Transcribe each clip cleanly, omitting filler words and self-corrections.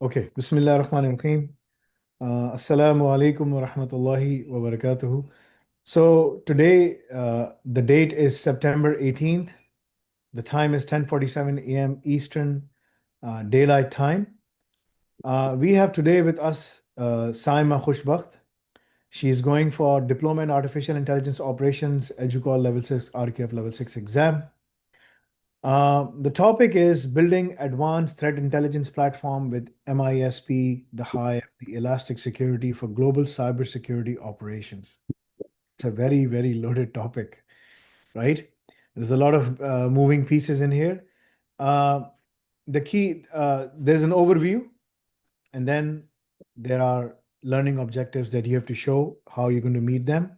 Okay, Bismillah ar-Rahman ar-Rahim. Assalamu alaikum wa rahmatullahi wa barakatuhu. So today, the date is September 18th. The time is 10:47 a.m. Eastern Daylight Time. We have today with us Saima Khushbakht. She is going for Diploma in Artificial Intelligence Operations, EduQual Level 6, RQF Level 6 exam. The topic is building advanced threat intelligence platform with MISP, the Hive, the elastic security for global cybersecurity operations. It's a very, very loaded topic, right? There's a lot of moving pieces in here. Uh, there's an overview, and then there are learning objectives that you have to show how you're going to meet them.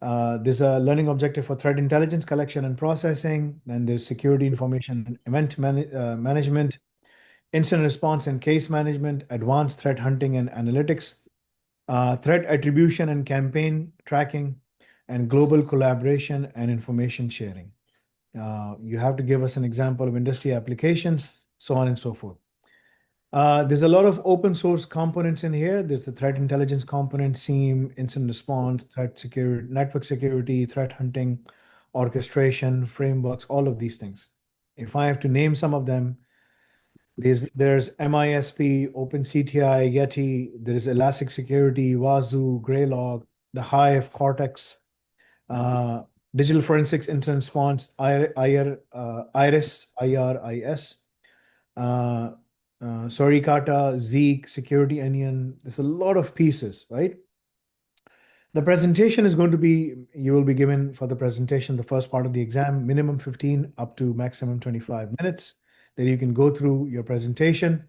There's a learning objective for threat intelligence collection and processing. Then there's security information and event management, incident response and case management, advanced threat hunting and analytics, threat attribution and campaign tracking, and global collaboration and information sharing. You have to give us an example of industry applications, so on and so forth. There's a lot of open source components in here. There's the threat intelligence component, SIEM, incident response, threat security, network security, threat hunting, orchestration, frameworks, all of these things. If I have to name some of them, there's MISP, OpenCTI, Yeti, there is Elastic Security, Wazoo, Greylog, the Hive, Cortex, Digital Forensics Incident Response, IRIS, IRIS, uh, Suricata, Zeek, Security Onion. There's a lot of pieces, right? The presentation is going to be, you will be given for the presentation, the first part of the exam, minimum 15 up to maximum 25 minutes. Then you can go through your presentation,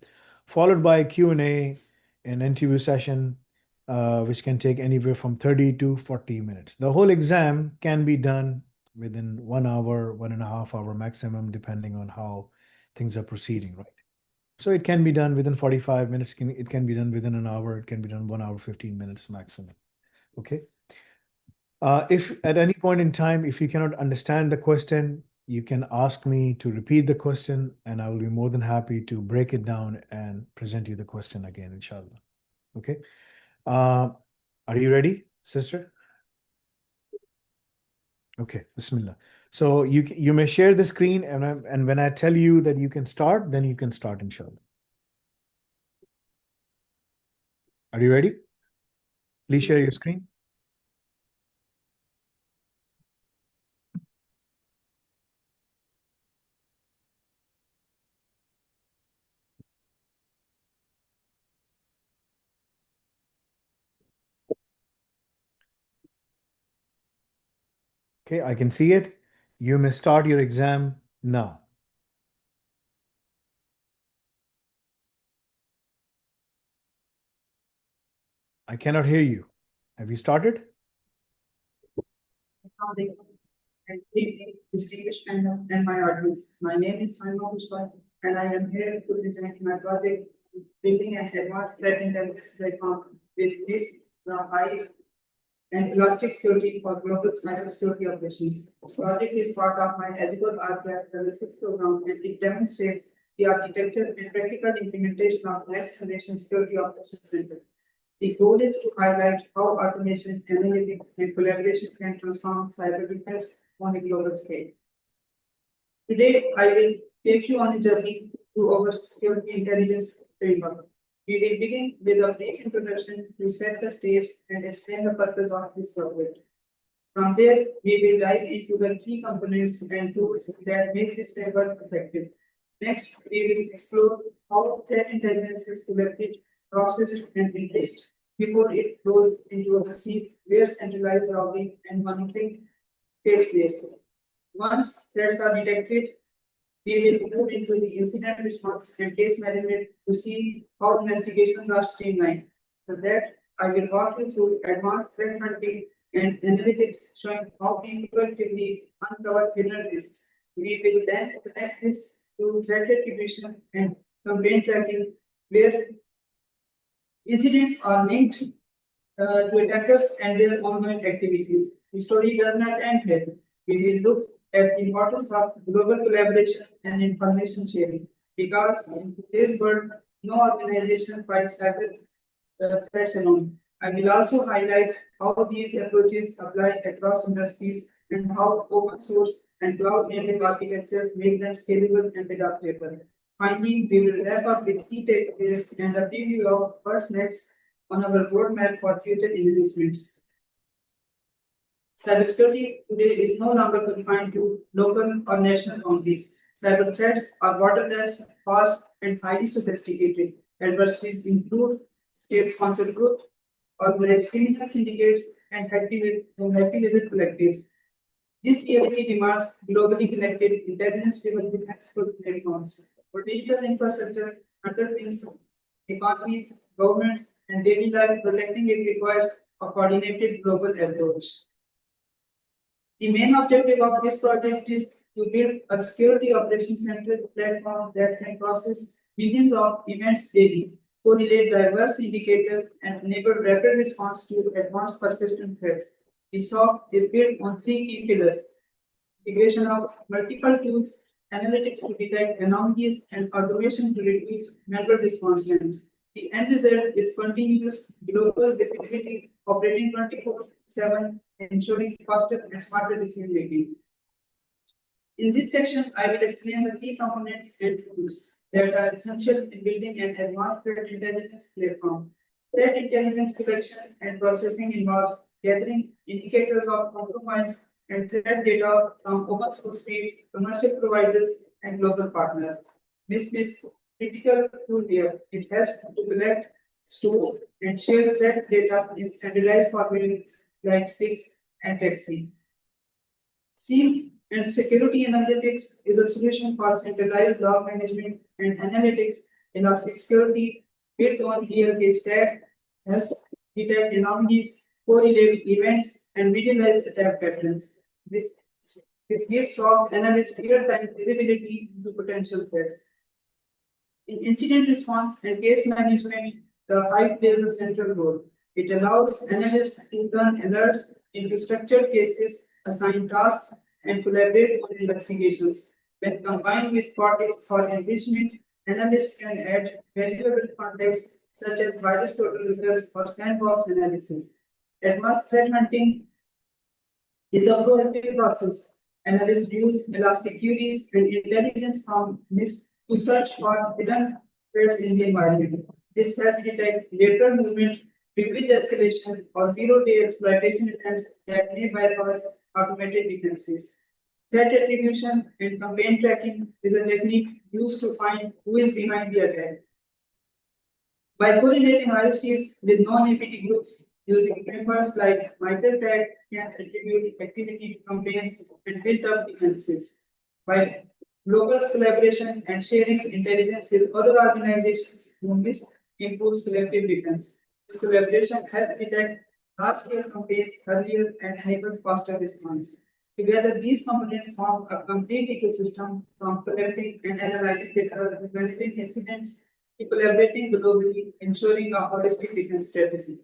followed by a Q&A, an interview session, which can take anywhere from 30 to 40 minutes. The whole exam can be done within 1 hour, 1.5 hour maximum, depending on how things are proceeding, right? So it can be done within 45 minutes. It can be done within an hour. It can be done 1 hour, 15 minutes maximum. Okay. If at any point in time, if you cannot understand the question, you can ask me to repeat the question, and I will be more than happy to break it down and present you the question again, inshallah. Okay. Are you ready, sister? Okay, Bismillah. So you may share the screen, and when I tell you that you can start, then you can start, inshallah. Are you ready? Please share your screen. Okay, I can see it. You may start your exam now. I cannot hear you. Have you started? Distinguished and my audience. My name is Saima Khushbakht, and I am here to present my project, Building an Advanced Threat Intelligence Platform with this high and elastic security for global cybersecurity operations. The project is part of my eligible RQF Level 6 program, and it demonstrates the architecture and practical implementation of next generation security operations center. The goal is to highlight how automation, analytics, and collaboration can transform cyber defense on a global scale. Today, I will take you on a journey through our security intelligence framework. We will begin with a brief introduction to set the stage and explain the purpose of this project. From there, we will dive into the key components and tools that make this framework effective. Next, we will explore how threat intelligence is collected, processed, and replaced before it flows into a receipt where centralized routing and monitoring takes place. Once threats are detected, we will move into the incident response and case management to see how investigations are streamlined. For that, I will walk you through advanced threat hunting and analytics showing how we effectively uncover hidden risks. We will then connect this to threat attribution and campaign tracking, where incidents are linked to attackers and their ongoing activities. The story does not end here. We will look at the importance of global collaboration and information sharing, because in today's world, No organization fights cyber threats alone. I will also highlight how these approaches apply across industries and how open source and cloud native architectures make them scalable and adaptable. Finally, we will wrap up with key takeaways and a preview of what's next on our roadmap for future enhancements. Cybersecurity today is no longer confined to local or national boundaries. Cyber threats are borderless, fast, and highly sophisticated. Adversaries include state-sponsored groups, organized criminal syndicates, and hacktivism collectives. This reality demands globally connected, intelligence-driven defensible platforms. For digital infrastructure underpins economies, governments, and daily life, protecting it requires a coordinated global approach. The main objective of this project is to build a security operations center platform that can process millions of events daily, correlate diverse indicators, and enable rapid response to advanced persistent threats. The SOC is built on three key pillars: integration of multiple tools, analytics to detect anomalies, and automation to reduce manual response times. The end result is continuous global visibility operating 24/7, ensuring faster and smarter decision making. In this section, I will explain the key components and tools that are essential in building an advanced threat intelligence platform. Threat intelligence collection and processing involves gathering indicators of compromise and threat data from open source feeds, commercial providers, and global partners. This is critical tool here. It helps to collect, store, and share threat data in standardized formats like SIGs and TXC. SEAL and security analytics is a solution for centralized log management and analytics. Elastic security built on ELK stack helps detect anomalies, correlate events, and visualize attack patterns. This gives SOC analysts real-time visibility into potential threats. In incident response and case management, the Hive plays a central role. It allows analysts to turn alerts into structured cases, assign tasks, and collaborate on investigations. When combined with Cortex for enrichment, analysts can add valuable context such as virus total results or sandbox analysis. Advanced threat hunting is a proactive process. Analysts use elastic queries and intelligence from NIST to search for hidden threats in the environment. This helps detect lateral movement, privilege escalation, or zero-day exploitation attempts that may bypass automated defenses. Threat attribution and campaign tracking is a technique used to find who is behind the attack. By correlating IOCs with non-APT groups, using frameworks like MicroTag can attribute activity to campaigns and build up defenses. By global collaboration and sharing intelligence with other organizations, this improves collective defense. This collaboration helps detect large-scale campaigns earlier and enables faster response. Together, these components form a complete ecosystem from collecting and analyzing data, managing incidents, to collaborating globally, ensuring a holistic defense strategy.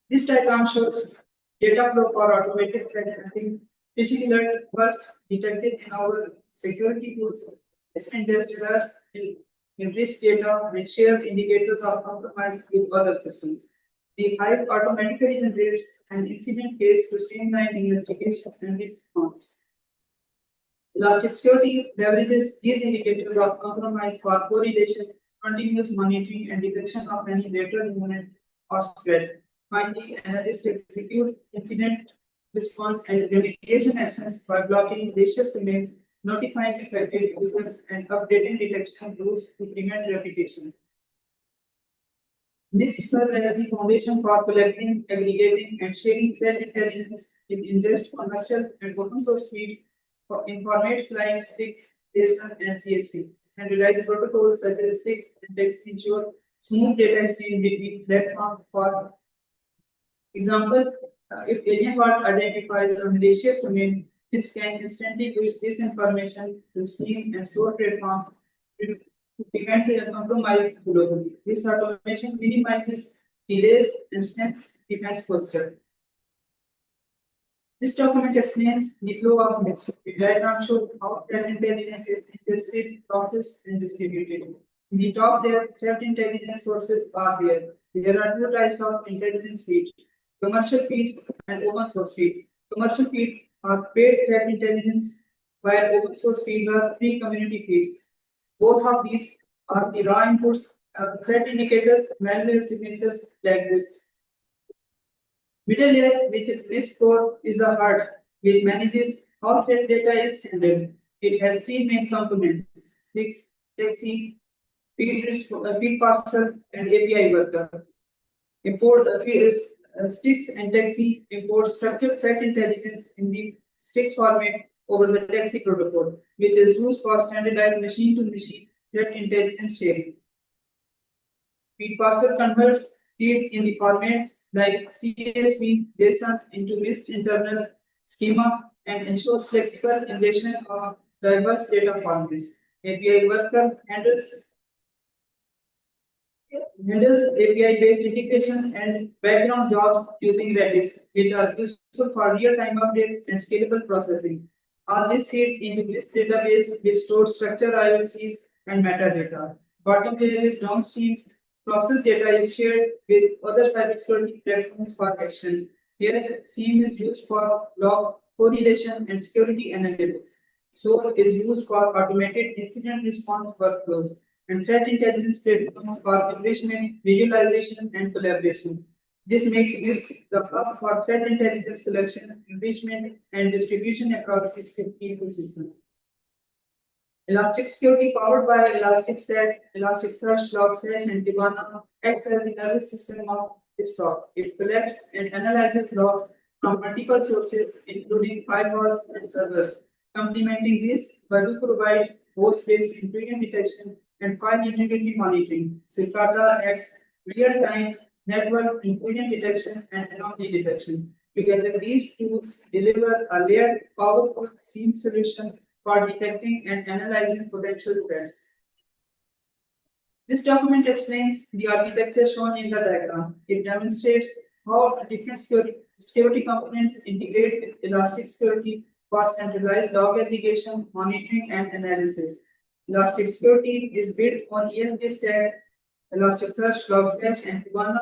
This diagram shows data flow for automated threat hunting. Phishing alert first detected in our security tools, ingest alerts, enrich data, and share indicators of compromise with other systems. The Hive automatically generates an incident case to streamline investigation and response. Elastic Security leverages these indicators of compromise for correlation, continuous monitoring, and detection of any lateral movement or spread. Finally, analysts execute incident response and remediation actions by blocking malicious domains, notifying affected users, and updating detection rules to prevent repetition. This serves as the foundation for collecting, aggregating, and sharing threat intelligence in ingest, commercial, and open source feeds in formats like SIGs, JSON, and CSV. Standardized protocols such as SIGs and TXT ensure smooth data exchange between platforms. For example, if Alienware identifies a malicious domain, it can instantly push this information to SIEM and SOAR platforms to prevent a compromise globally. This automation minimizes delays and strengthens defense posture. This document explains the flow of risk. The diagram shows how threat intelligence is ingested, processed, and distributed. In the top layer, threat intelligence sources are there. There are two types of intelligence feeds: commercial feeds and open source feeds. Commercial feeds are paid threat intelligence, while open source feeds are free community feeds. Both of these are the raw inputs of threat indicators, malware signatures like this. Middle layer, which is NIST4, is the heart, which manages how threat data is handled. It has three main components: six, taxi, feed parcel, and API worker. Import sticks and taxi import structured threat intelligence in the sticks format over the taxi protocol, which is used for standardized machine-to-machine threat intelligence sharing. Feed parser converts feeds in the formats like CSV, JSON into NIST internal schema and ensures flexible ingestion of diverse data formats. API worker handles API-based integration and background jobs using Redis, which are useful for real-time updates and scalable processing. All this feeds into this database which stores structured IOCs and metadata. Bottom layer is downstream. Process data is shared with other cybersecurity platforms for action. Here, SIEM is used for log correlation and security analytics. SOAR is used for automated incident response workflows, and threat intelligence platforms for enrichment, visualization, and collaboration. This makes this the hub for threat intelligence collection, enrichment, and distribution across this ecosystem. Elastic Security, powered by Elasticsearch, Elasticsearch, Logstash, and Kibana, acts as the nervous system of this SOC. It collects and analyzes logs from multiple sources, including firewalls and servers. Complementing this, Badoo provides host-based intrusion detection and file integrity monitoring. Cicada adds real-time network intrusion detection and anomaly detection. Together, these tools deliver a layered, powerful SIEM solution for detecting and analyzing potential threats. This document explains the architecture shown in the diagram. It demonstrates how different security components integrate with Elastic Security for centralized log aggregation, monitoring, and analysis. Elastic Security is built on ELK stack, Elasticsearch, Logstash, and Kibana.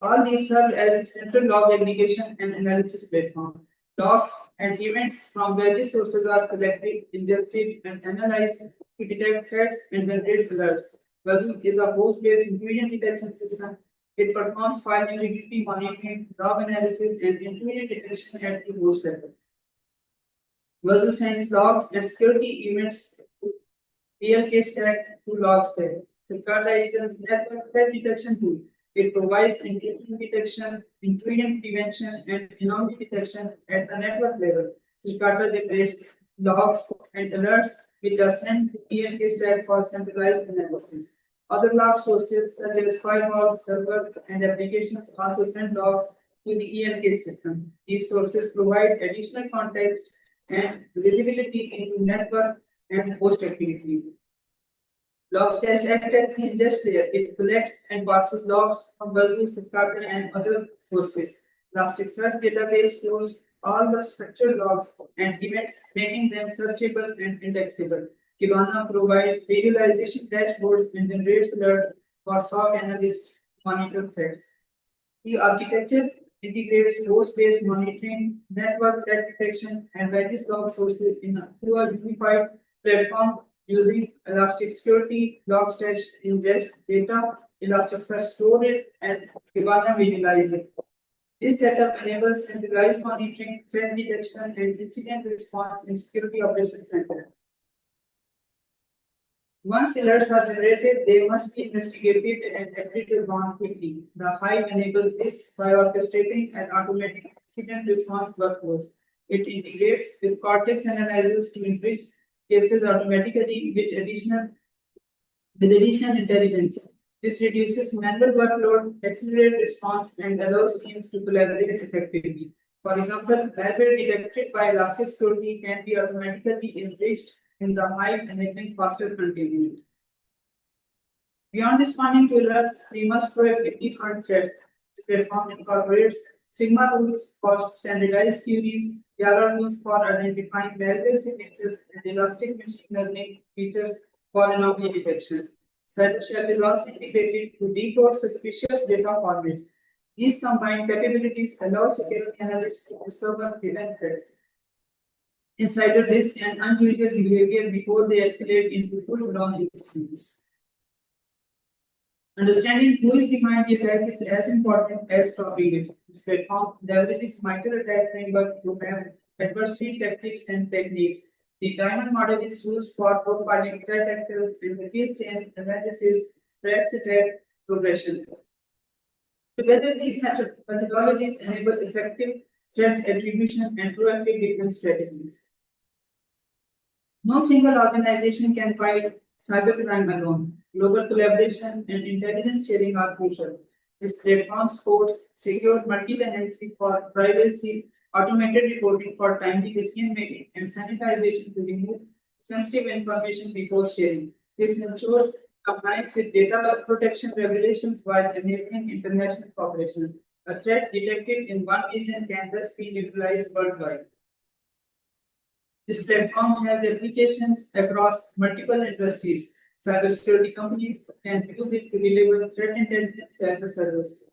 All these serve as central log aggregation and analysis platform. Logs and events from various sources are collected, ingested, and analyzed to detect threats and generate alerts. Badoo is a host-based intrusion detection system. It performs file integrity monitoring, log analysis, and intrusion detection at the host level. Badoo sends logs and security events to ELK stack to Logstash. Cicada is a network threat detection tool. It provides intrusion detection, intrusion prevention, and anomaly detection at the network level. Cicada generates logs and alerts which are sent to ELK stack for centralized analysis. Other log sources such as firewalls, servers, and applications also send logs to the ELK system. These sources provide additional context and visibility into network and host activity. Logstash acts as the ingest layer. It collects and parses logs from Badoo, Cicada, and other sources. Elasticsearch database stores all the structured logs and events, making them searchable and indexable. Kibana provides visualization dashboards and generates alerts for SOC analysts to monitor threats. The architecture integrates host-based monitoring, network threat detection, and various log sources through a unified platform using Elastic Security, Logstash ingest data, Elasticsearch store it, and Kibana visualize it. This setup enables centralized monitoring, threat detection, and incident response in Security Operations Center. Once alerts are generated, they must be investigated and acted upon quickly. The Hive enables this by orchestrating an automatic incident response workflows. It integrates with Cortex analyzers to enrich cases automatically with additional intelligence. This reduces manual workload, accelerates response, and allows teams to collaborate effectively. For example, malware detected by Elastic Security can be automatically enriched in the Hive, enabling faster containment. Beyond responding to alerts, we must proactively hunt threats. The platform incorporates Sigma rules for standardized queries, Yara rules for identifying malware signatures, and elastic machine learning features for anomaly detection. CyberShell is also integrated to decode suspicious data formats. These combined capabilities allow security analysts to discover hidden threats, insider risk, and unusual behavior before they escalate into full-blown executions. Understanding who is behind the attack is as important as stopping it. This platform leverages micro-attack framework to have adversary tactics and techniques. The diamond model is used for profiling threat actors and the kill chain analysis tracks attack progression. Together, these methodologies enable effective threat attribution and proactive defense strategies. No single organization can fight cybercrime alone. Global collaboration and intelligence sharing are crucial. This platform supports secure multi-tenancy for privacy, automated reporting for timely decision-making, and sanitization to remove sensitive information before sharing. This ensures compliance with data protection regulations while enabling international cooperation. A threat detected in one region can thus be neutralized worldwide. This platform has applications across multiple industries. Cybersecurity companies can use it to deliver threat intelligence as a service.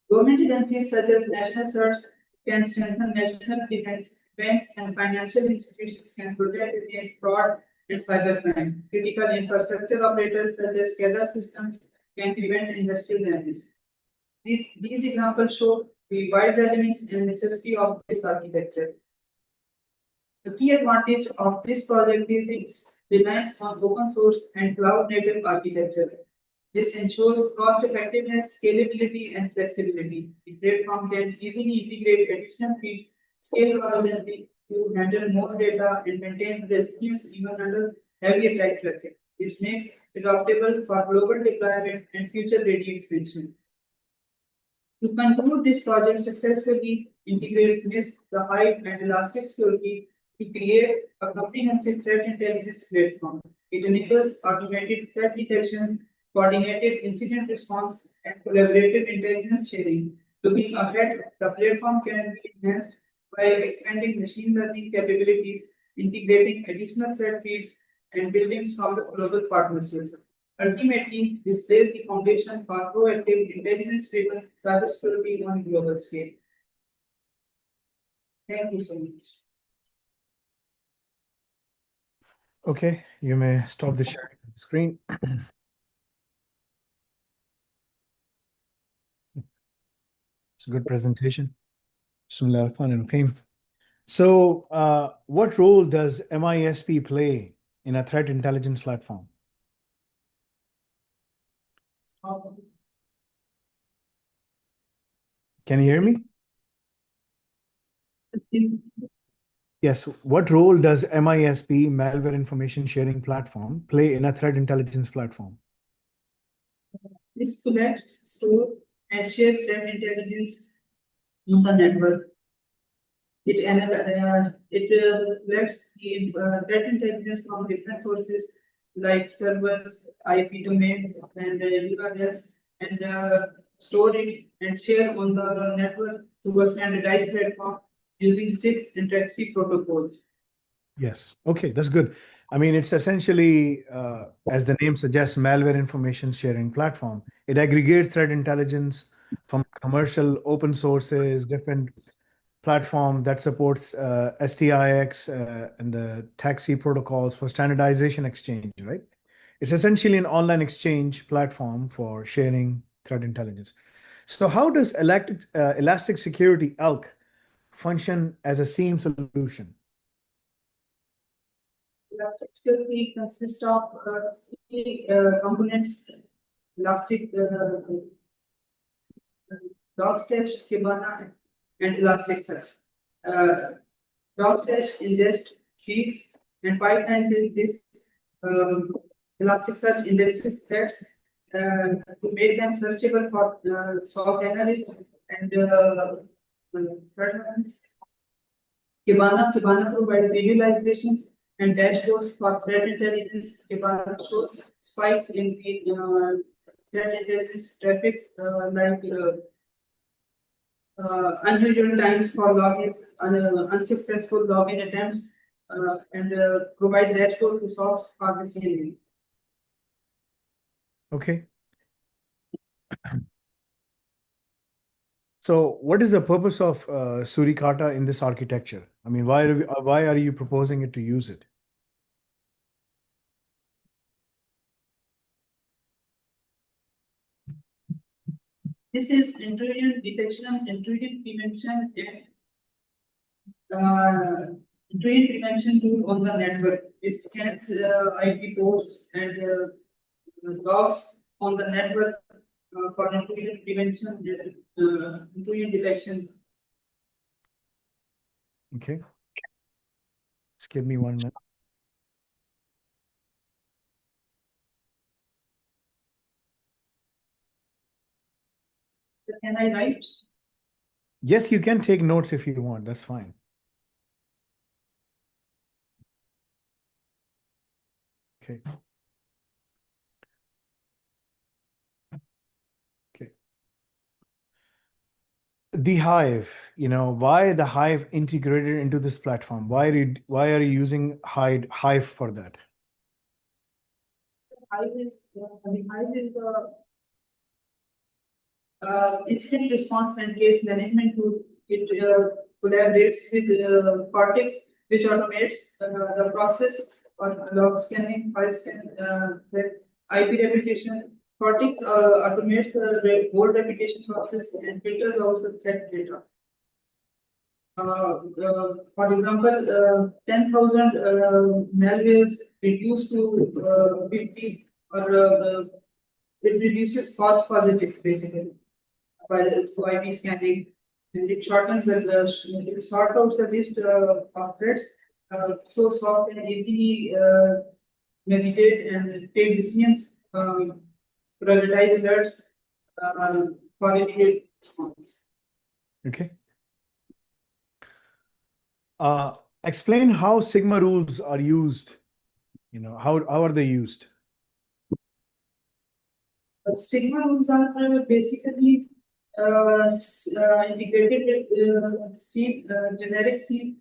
Government agencies such as National Search can strengthen national defense. Banks and financial institutions can protect against fraud and cybercrime. Critical infrastructure operators such as SCADA systems can prevent industrial damage. These examples show the wide relevance and necessity of this architecture. The key advantage of this project is its reliance on open source and cloud-native architecture. This ensures cost-effectiveness, scalability, and flexibility. The platform can easily integrate additional feeds, scale horizontally to handle more data, and maintain resilience even under heavy attack traffic. This makes it adaptable for global deployment and future-ready expansion. To conclude, this project successfully integrates NIST, the Hive, and Elastic Security to create a comprehensive threat intelligence platform. It enables automated threat detection, coordinated incident response, and collaborative intelligence sharing. Looking ahead, the platform can be enhanced by expanding machine learning capabilities, integrating additional threat feeds, and building stronger global partnerships. Ultimately, this lays the foundation for proactive, intelligence-driven cybersecurity on a global scale. Thank you so much. Okay, you may stop the sharing of the screen. It's a good presentation. Bismillahirrahmanirrahim. So, what role does MISP play in a threat intelligence platform? Can you hear me? Yes. What role does MISP, malware information sharing platform, play in a threat intelligence platform? This collect, store, and share threat intelligence on the network. It collects the threat intelligence from different sources like servers, IP domains, and URLs, and store it and share on the network through a standardized platform using sticks and taxi protocols. Yes. Okay, that's good. I mean, it's essentially, as the name suggests, malware information sharing platform. It aggregates threat intelligence from commercial open sources, different platform that supports STIX and the taxi protocols for standardization exchange, right? It's essentially an online exchange platform for sharing threat intelligence. So how does Elastic Security ELK function as a SIEM solution? Elastic Security consists of three components: Elastic Dogstash, Kibana, and Elasticsearch. Dogstash ingests feeds and pipelines in this. Elasticsearch indexes threats to make them searchable for SOC analysts and threat analysts. Kibana provides visualizations and dashboards for threat intelligence. Kibana shows spikes in the threat intelligence traffic like unusual times for logins, unsuccessful login attempts, and provide dashboard results for the same. Okay. So what is the purpose of Surikata in this architecture? I mean, why are you proposing it to use it? This is intrusion detection, intrusion prevention, and intrusion prevention tool on the network. It scans IP ports and logs on the network for intrusion prevention and intrusion detection. Okay. Just give me 1 minute. Can I write? Yes, you can take notes if you want. That's fine. Okay. Okay. The Hive, why the Hive integrated into this platform? Why are you using Hive for that? The Hive is incident response and case management tool. It collaborates with Cortex, which automates the process or log scanning, file scanning, IP reputation. Cortex automates the whole reputation process and filters out the threat data. For example, 10,000 malwares reduced to 50, or it reduces false positives basically by IP scanning, and it shortens it sort out the list of threats, so soft and easily navigate and take decisions, prioritize alerts for immediate response. Okay. Explain how Sigma rules are used. How are they used? Sigma rules are basically integrated with C, generic C.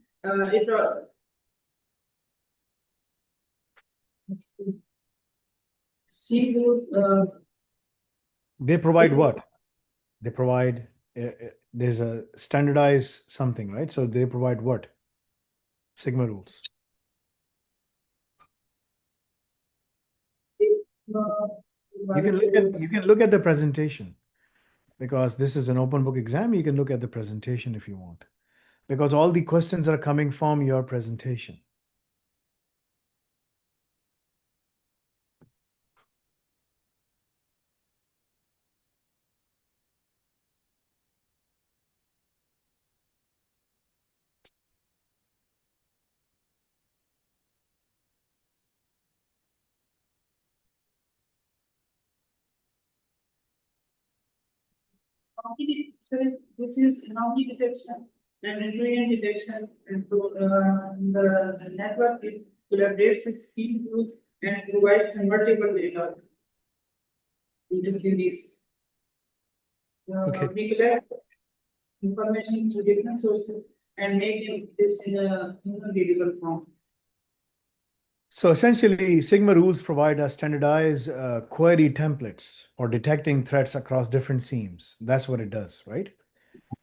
C rules. They provide what? They provide, there's a standardized something, right? So they provide what? Sigma rules. You can look at the presentation, because this is an open book exam. You can look at the presentation if you want, because all the questions are coming from your presentation. So this is anomaly detection and intrusion detection, and the network it collaborates with C rules and provides convertible data into QDs. Okay. We collect information through different sources and make this in a human readable form. So essentially, Sigma rules provide us standardized query templates for detecting threats across different seams. That's what it does, right?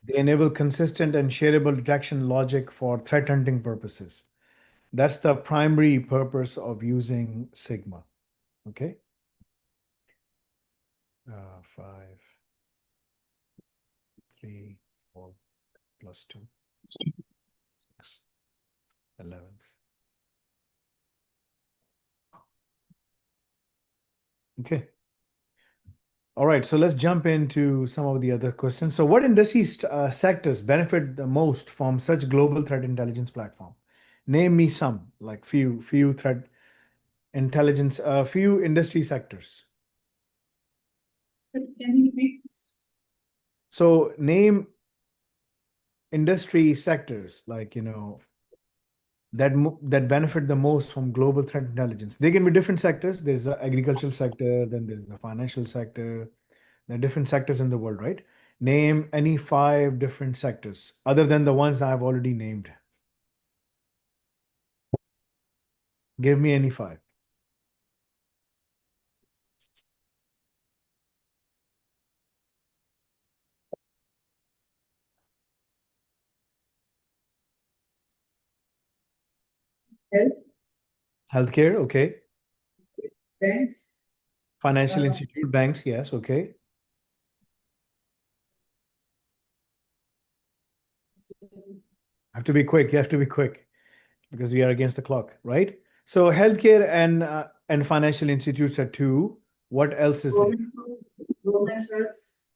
They enable consistent and shareable detection logic for threat hunting purposes. That's the primary purpose of using Sigma. Okay. 5, 3, 4 plus 2, 6, 11. Okay. All right, so let's jump into some of the other questions. So what industry sectors benefit the most from such global threat intelligence platform? Name me some, like few threat intelligence, few industry sectors. Can you repeat this? So name industry sectors, like, that benefit the most from global threat intelligence. They can be different sectors. There's the agricultural sector, then there's the financial sector. There are different sectors in the world, right? Name any 5 different sectors other than the ones that I've already named. Give me any five. Health, Healthcare, okay. banks, Financial uh, institute, banks, yes, okay. Have to be quick. You have to be quick because we are against the clock, right? So healthcare and financial institutes are two. What else is there? government, government service,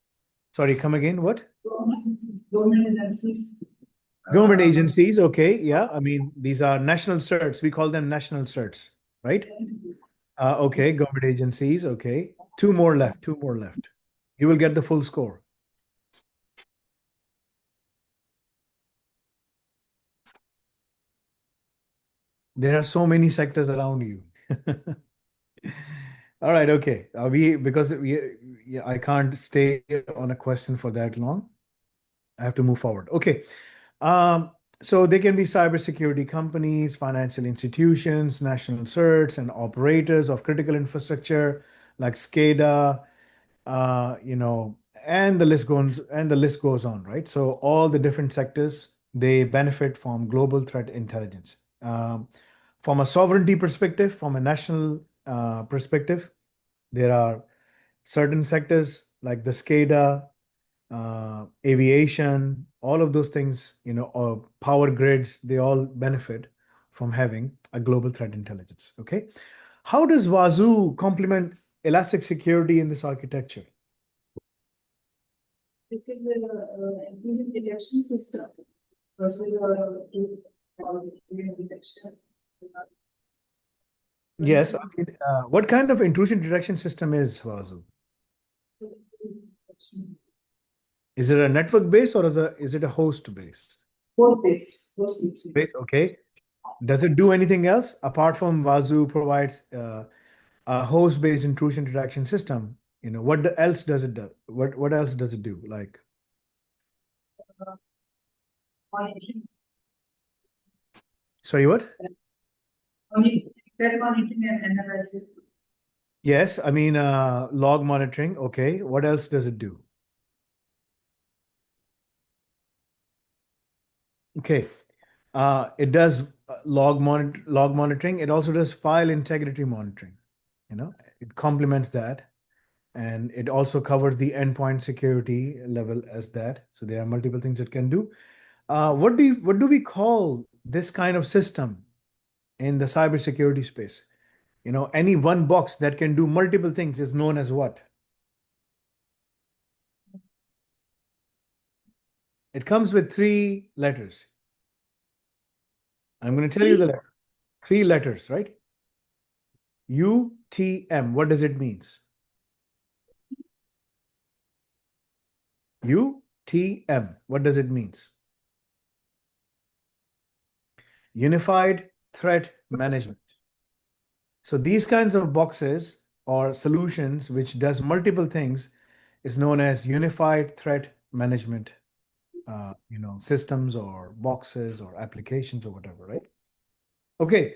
Sorry, come again. What? government agencies, Government uh, agencies, okay. Yeah, I mean, these are national certs. We call them national certs, right? Okay, yes. government agencies, okay. Two more left, two more left. You will get the full score. There are so many sectors around you. All right, okay. Yeah, I can't stay on a question for that long. I have to move forward. Okay. Um, so they can be cybersecurity companies, financial institutions, national certs, and operators of critical infrastructure like SCADA, and the list goes on, right? So all the different sectors they benefit from global threat intelligence. From a sovereignty perspective, from a national perspective, there are certain sectors like the SCADA, aviation, all of those things, or power grids, they all benefit from having a global threat intelligence. Okay. How does Wazoo complement elastic security in this architecture? This is the improving detection system. Because we are to detection. Yes. I mean, what kind of intrusion detection system is Wazoo? Is it a network based or is it a host based? Post based, post based. Okay. Does it do anything else apart from Wazoo provides a host-based intrusion detection system? Else does it do? What else does it do? Like, Monitoring, sorry, what? monitoring and analysis. Yes, I mean log monitoring. Okay, what else does it do? Okay, it does log monitoring. It also does file integrity monitoring. It complements that, and it also covers the endpoint security level as that. So there are multiple things it can do. What do we call this kind of system in the cybersecurity space? Any one box that can do multiple things is known as what? It comes with three letters. I'm going to tell you the letter. Three letters, right? UTM. What does it means? UTM. What does it means? Unified Threat Management. So these kinds of boxes or solutions which does multiple things is known as Unified Threat Management, systems or boxes or applications or whatever, right? Okay,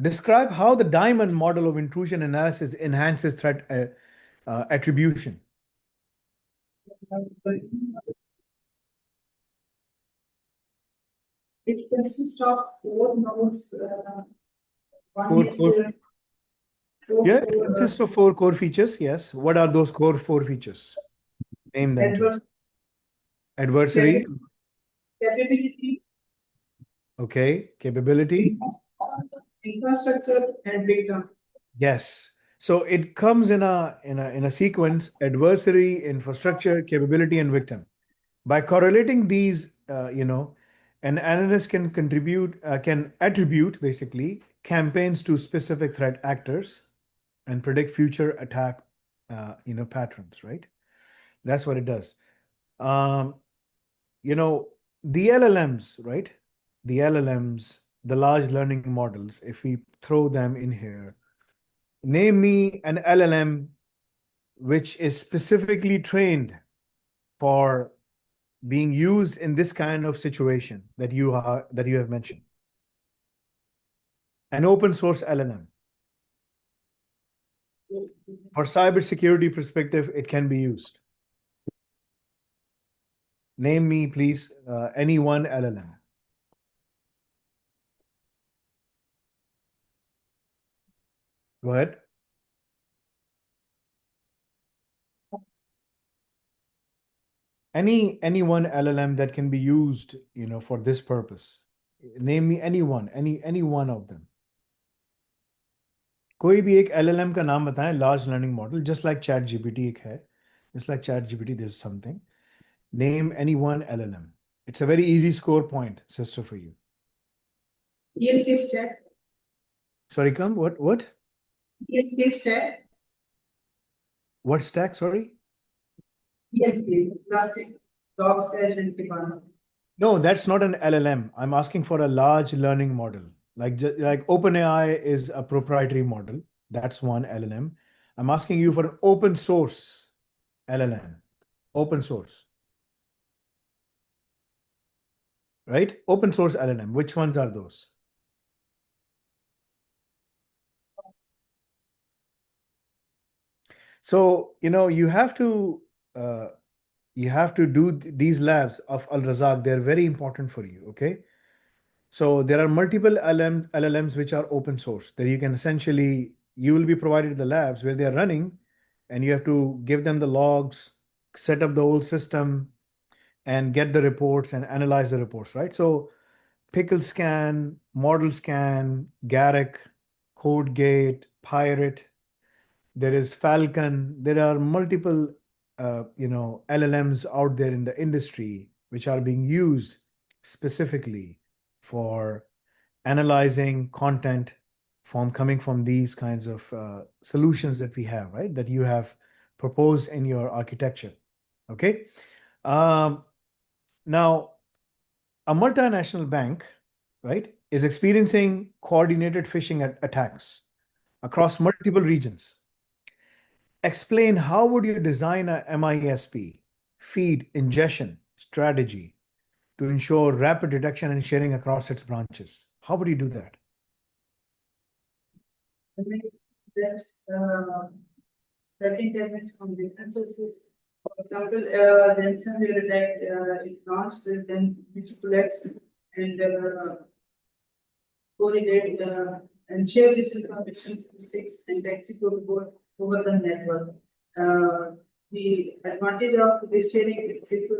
describe how the diamond model of intrusion analysis enhances threat attribution. It consists of four nodes. One Four is core, yeah, it four consists of four core features. Yes. What are those core four features? Name them to me. adverse Adversary, capability, okay. Capability, infrastructure, and victim. yes. So it comes in a sequence: adversary, infrastructure, capability, and victim. By correlating these, an analyst can attribute basically campaigns to specific threat actors and predict future attack, patterns, right? That's what it does. Um, you know, the LLMs, right? The LLMs, the large learning models, if we throw them in here, name me an LLM which is specifically trained for being used in this kind of situation that you have mentioned. An open source LLM. For cybersecurity perspective, it can be used. Name me, please, any one LLM. Go ahead. Any one LLM that can be used, for this purpose. Name me any one of them. कोई भी एक LLM का नाम बताएं, large learning model, just like ChatGPT एक है. Just like ChatGPT, there's something. Name any one LLM. It's a very easy score point, sister, for you. ELK stack. Sorry, come. What? ELK stack. What stack? Sorry. ELK, plastic, dog stash and Kibana. No, that's not an LLM. I'm asking for a large learning model. Like OpenAI is a proprietary model. That's one LLM. I'm asking you for an open source LLM. Open source. Right? Open source LLM. Which ones are those? So, you have to do these labs of Al-Razak. They're very important for you, okay? So there are multiple LLMs which are open source that you will be provided the labs where they are running, and you have to give them the logs, set up the whole system, and get the reports and analyze the reports, right? So Pickle Scan, Model Scan, Garrick, CodeGate, Pirate, there is Falcon. There are multiple, LLMs out there in the industry which are being used specifically for analyzing content coming from these kinds of solutions that we have, right? That you have proposed in your architecture. Okay. Now, a multinational bank, right, is experiencing coordinated phishing attacks across multiple regions. Explain how would you design a MISP feed ingestion strategy to ensure rapid detection and sharing across its branches? How would you do that? There's intelligence from different sources. For example, ransomware attack, it launched, then this collects and correlate and share this information mistakes and execute over the network. The advantage of this sharing is if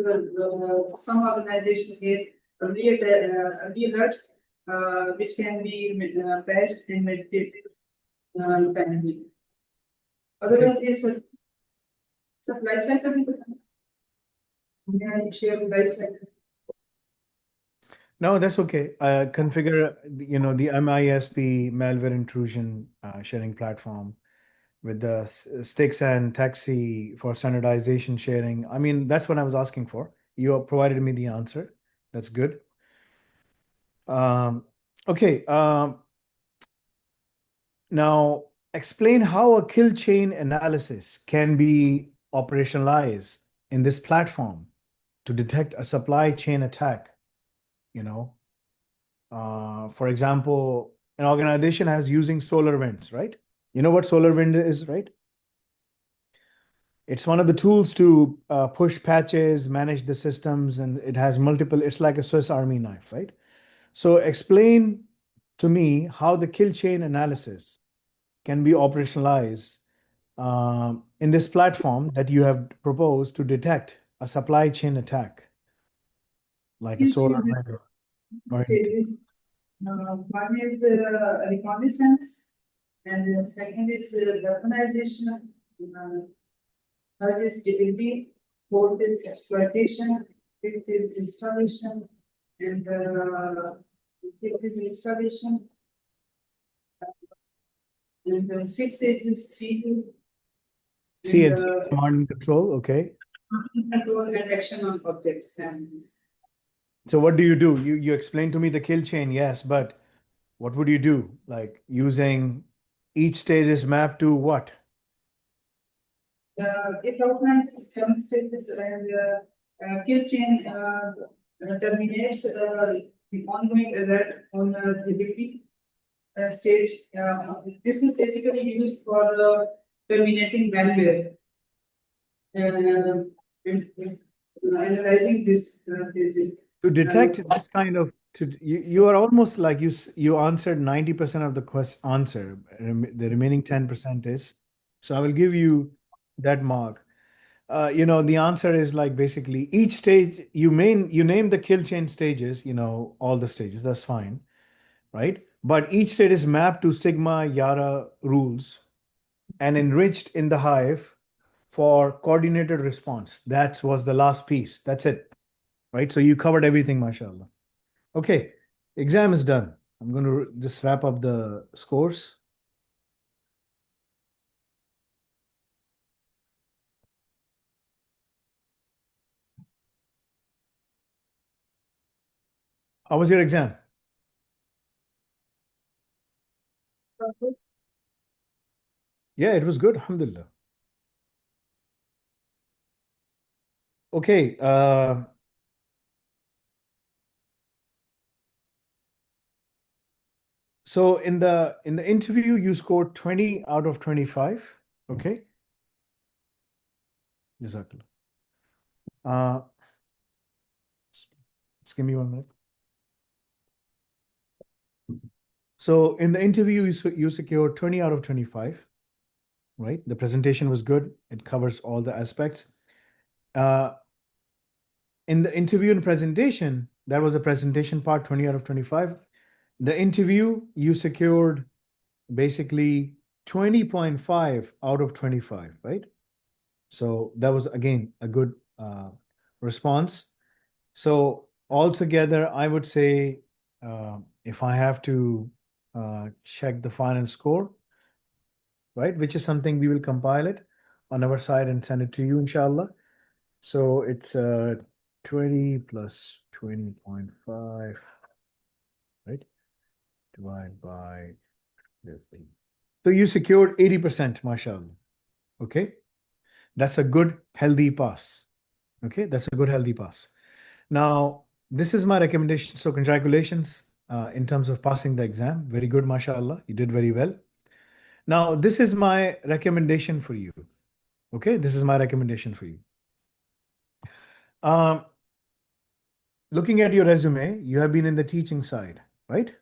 some organizations get early alerts, which can be patched and mitigated pandemic. Otherwise, it's a supply cycle. Share life cycle. No, that's okay. Configure, the MISP malware intrusion sharing platform with the sticks and taxi for standardization sharing. I mean, that's what I was asking for. You have provided me the answer. That's good. Okay. Now, explain how a kill chain analysis can be operationalized in this platform to detect a supply chain attack. For example, an organization has using SolarWinds, right? You know what SolarWinds is, right? It's one of the tools to push patches, manage the systems, and it has multiple, it's like a Swiss Army knife, right? So explain to me how the kill chain analysis can be operationalized in this platform that you have proposed to detect a supply chain attack, like a SolarWinds. Stages. One is reconnaissance, and the second is weaponization. Third is delivery. Fourth is exploitation. Fifth is installation, and fifth is installation. And sixth is CU. Command and control. Okay. Control and action on objects. So what do? You explained to me the kill chain, yes, but what would you do? Like using each stage is mapped to what? It outlines 7 stages, and kill chain terminates the ongoing alert on delivery. stage. This is basically used for terminating malware and analyzing this phases. To detect this kind of, you are almost like you answered 90% of the answer. The remaining 10% is. So I will give you that mark. The answer is like basically each stage, you name the kill chain stages, all the stages, that's fine, right? But each state is mapped to Sigma Yara rules and enriched in the Hive for coordinated response. That was the last piece. That's it, right? So you covered everything, mashallah. Okay, exam is done. I'm going to just wrap up the scores. How was your exam? Yeah, it was good, alhamdulillah. Okay, so in the interview, you scored 20 out of 25. Okay. Jazakallah. Just give me 1 minute. So in the interview, you secured 20 out of 25, right? The presentation was good. It covers all the aspects. In the interview and presentation, that was the presentation part, 20 out of 25. The interview, you secured basically 20.5 out of 25, right? So that was, again, a good response. So altogether, I would say, if I have to check the final score, right, which is something we will compile it on our side and send it to you, inshallah. So it's 20 plus 20.5, right? Divide by 50. So you secured 80%, mashallah. Okay. That's a good, healthy pass. Okay. That's a good, healthy pass. Now, this is my recommendation. So congratulations in terms of passing the exam. Very good, mashallah. You did very well. Now, this is my recommendation for you. Okay. This is my recommendation for you. Looking at your resume, you have been in the teaching side, right?